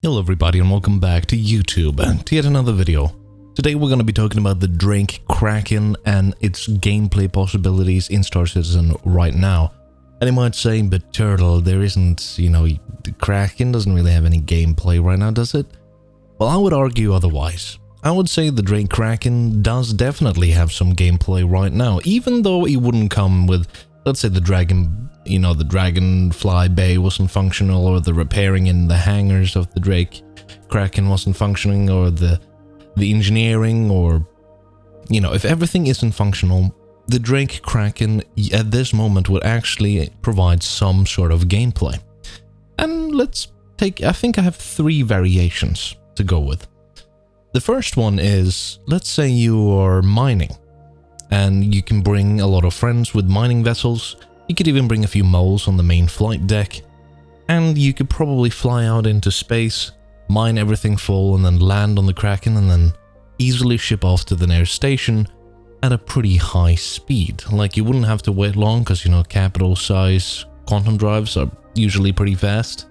Hello everybody and welcome back to YouTube to yet another video. Today we're going to be talking about the Drake Kraken and its gameplay possibilities in Star Citizen right now. And you might say, but Turtle, there isn't, the Kraken doesn't really have any gameplay right now, does it? Well, I would argue otherwise. I would say the Drake Kraken does definitely have some gameplay right now, even though it wouldn't come with, let's say, the the Dragonfly Bay wasn't functional, or the repairing in the hangars of the Drake Kraken wasn't functioning, or the engineering, or, if everything isn't functional, the Drake Kraken at this moment would actually provide some sort of gameplay. And I think I have three variations to go with. The first one is, let's say you are mining, and you can bring a lot of friends with mining vessels. You could even bring a few moles on the main flight deck, and you could probably fly out into space, mine everything full, and then land on the Kraken, and then easily ship off to the nearest station at a pretty high speed. Like, you wouldn't have to wait long, because, capital size quantum drives are usually pretty fast.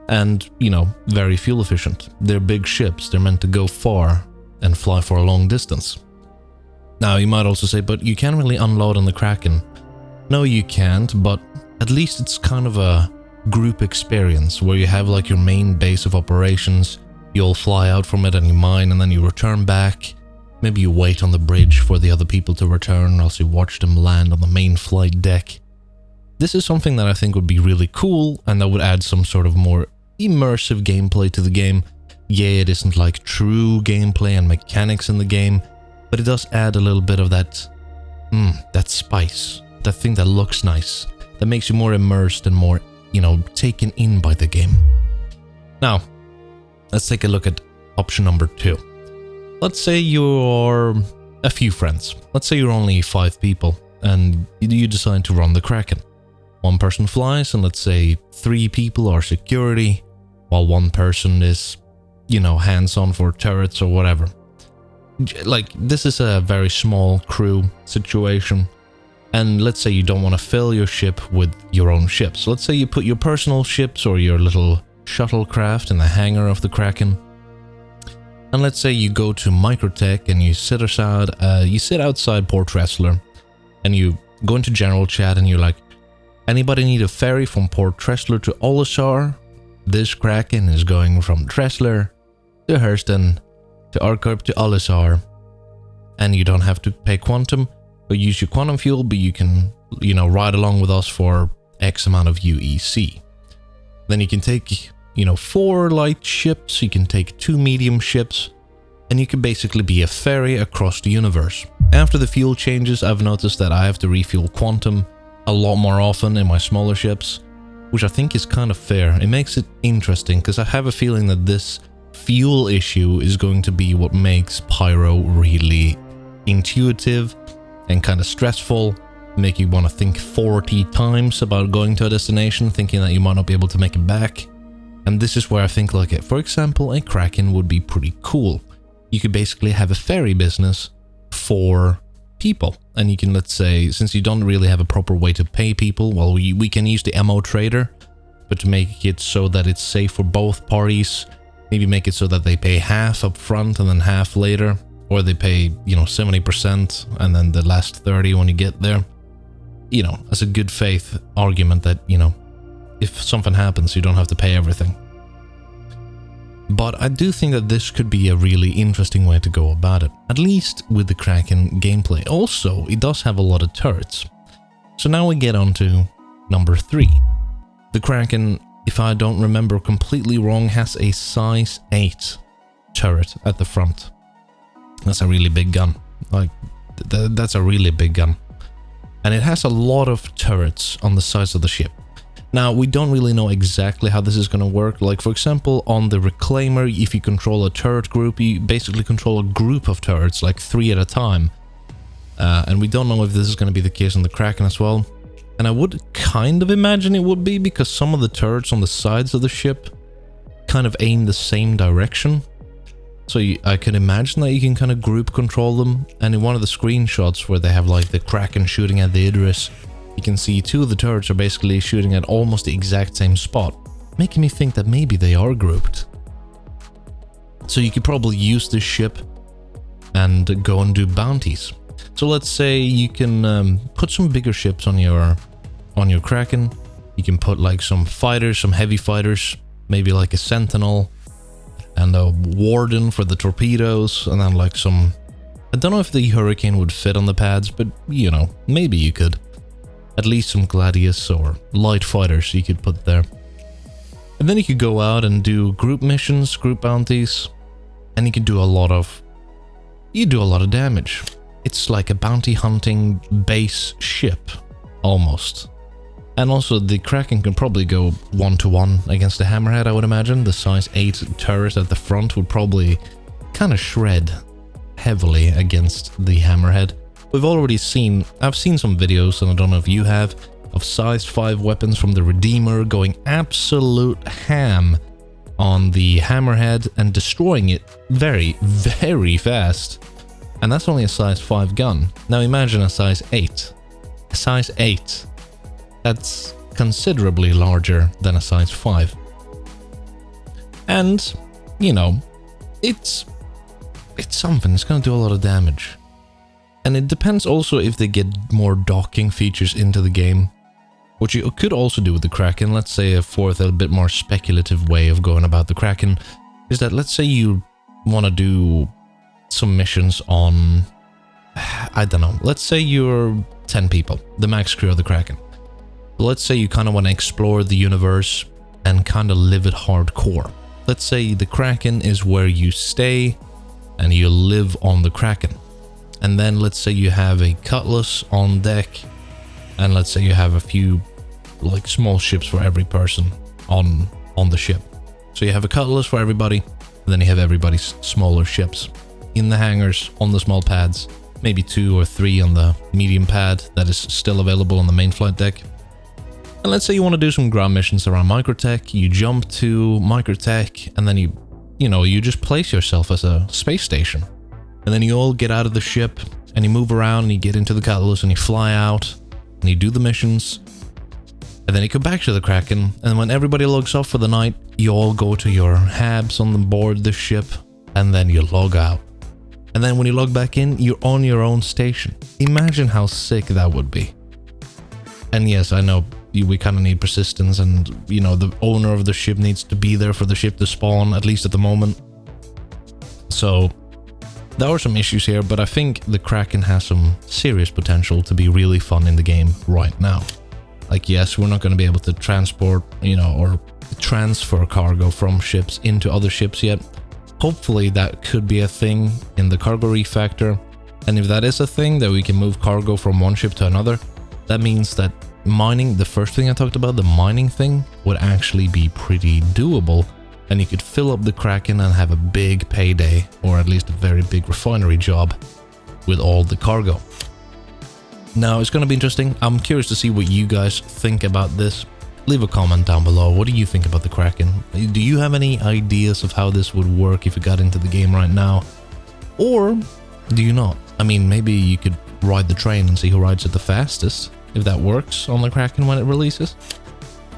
And, very fuel efficient. They're big ships, they're meant to go far and fly for a long distance. Now, you might also say, but you can't really unload on the Kraken. No, you can't, but at least it's kind of a group experience where you have like your main base of operations, you'll fly out from it and you mine, and then you return back. Maybe you wait on the bridge for the other people to return, or else you watch them land on the main flight deck. This is something that I think would be really cool, and that would add some sort of more immersive gameplay to the game. Yeah, it isn't like true gameplay and mechanics in the game, but it does add a little bit of that spice. That thing that looks nice, that makes you more immersed and more, taken in by the game. Now, let's take a look at option number 2. Let's say you're a few friends. Let's say you're only 5 people, and you decide to run the Kraken. One person flies, and let's say 3 people are security, while one person is, hands-on for turrets or whatever. Like, this is a very small crew situation. And let's say you don't want to fill your ship with your own ships. Let's say you put your personal ships or your little shuttlecraft in the hangar of the Kraken. And let's say you go to Microtech and you sit outside Port Tressler, and you go into general chat and you're like, anybody need a ferry from Port Tressler to Olisar? This Kraken is going from Tressler to Hurston to Arkarp to Olisar. And you don't have to pay quantum or use your quantum fuel, but you can, ride along with us for X amount of UEC. Then you can take, 4 light ships, you can take 2 medium ships, and you can basically be a ferry across the universe. After the fuel changes, I've noticed that I have to refuel quantum a lot more often in my smaller ships, which I think is kind of fair. It makes it interesting, because I have a feeling that this fuel issue is going to be what makes Pyro really intuitive and kind of stressful, make you want to think 40 times about going to a destination, thinking that you might not be able to make it back. And this is where I think, like, for example, a Kraken would be pretty cool. You could basically have a ferry business for people, and you can, let's say, since you don't really have a proper way to pay people, well, we can use the MO trader, but to make it so that it's safe for both parties, maybe make it so that they pay half up front and then half later. Or they pay, 70% and then the last 30 when you get there. As a good faith argument that, if something happens, you don't have to pay everything. But I do think that this could be a really interesting way to go about it, at least with the Kraken gameplay. Also, it does have a lot of turrets. So now we get on to number 3. The Kraken, if I don't remember completely wrong, has a size 8 turret at the front. That's a really big gun. Like, that's a really big gun. And it has a lot of turrets on the sides of the ship. Now, we don't really know exactly how this is going to work. Like, for example, on the Reclaimer, if you control a turret group, you basically control a group of turrets, like 3 at a time. And we don't know if this is going to be the case on the Kraken as well. And I would kind of imagine it would be, because some of the turrets on the sides of the ship kind of aim the same direction. So I can imagine that you can kind of group control them. And in one of the screenshots where they have like the Kraken shooting at the Idris, you can see 2 of the turrets are basically shooting at almost the exact same spot, making me think that maybe they are grouped. So you could probably use this ship and go and do bounties. So let's say you can put some bigger ships on your Kraken. You can put like some fighters, some heavy fighters, maybe like a Sentinel and a Warden for the torpedoes, and then like some... I don't know if the Hurricane would fit on the pads, but you know, maybe you could. At least some Gladius or light fighters you could put there. And then you could go out and do group missions, group bounties, and you can do a lot of... You do a lot of damage. It's like a bounty hunting base ship, almost. And also the Kraken can probably go 1-to-1 against the Hammerhead, I would imagine. The size 8 turret at the front would probably kind of shred heavily against the Hammerhead. We've already seen, I've seen some videos, and I don't know if you have, of size 5 weapons from the Redeemer going absolute ham on the Hammerhead and destroying it very, very fast. And that's only a size 5 gun. Now imagine a size 8. A size 8. That's considerably larger than a size 5. And, you know, it's something. It's going to do a lot of damage. And it depends also if they get more docking features into the game. What you could also do with the Kraken, let's say a fourth, a bit more speculative way of going about the Kraken, is that let's say you want to do some missions on, I don't know, let's say you're 10 people, the max crew of the Kraken. Let's say you kind of want to explore the universe and kind of live it hardcore. Let's say the Kraken is where you stay and you live on the Kraken. And then let's say you have a Cutlass on deck, and let's say you have a few like small ships for every person on the ship. So you have a Cutlass for everybody, and then you have everybody's smaller ships in the hangars, on the small pads, maybe 2 or 3 on the medium pad that is still available on the main flight deck. And let's say you want to do some ground missions around Microtech, you jump to Microtech, and then you just place yourself as a space station. And then you all get out of the ship, and you move around, and you get into the Cutlass, and you fly out, and you do the missions. And then you come back to the Kraken, and when everybody logs off for the night, you all go to your habs on the board the ship, and then you log out. And then when you log back in, you're on your own station. Imagine how sick that would be. And yes, I know we kind of need persistence, and you know, the owner of the ship needs to be there for the ship to spawn, at least at the moment. So there are some issues here, but I think the Kraken has some serious potential to be really fun in the game right now. Like, yes, we're not going to be able to transport, you know, or transfer cargo from ships into other ships yet. Hopefully that could be a thing in the cargo refactor. And if that is a thing, that we can move cargo from one ship to another, that means that mining, the first thing I talked about, the mining thing, would actually be pretty doable. And you could fill up the Kraken and have a big payday, or at least a very big refinery job with all the cargo. Now, it's going to be interesting. I'm curious to see what you guys think about this. Leave a comment down below. What do you think about the Kraken? Do you have any ideas of how this would work if you got into the game right now? Or do you not? I mean, maybe you could ride the train and see who rides it the fastest, if that works on the Kraken when it releases.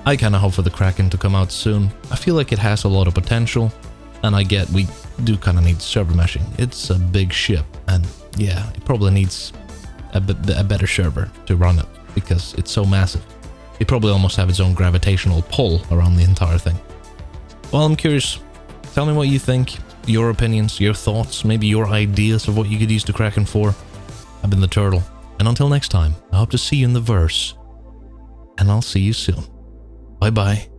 I kind of hope for the Kraken to come out soon. I feel like it has a lot of potential, and I get we do kind of need server meshing. It's a big ship, and yeah, it probably needs a better server to run it, because it's so massive. It probably almost have its own gravitational pull around the entire thing. Well, I'm curious. Tell me what you think, your opinions, your thoughts, maybe your ideas of what you could use the Kraken for. I've been the Turtle, and until next time, I hope to see you in the verse, and I'll see you soon. Bye bye.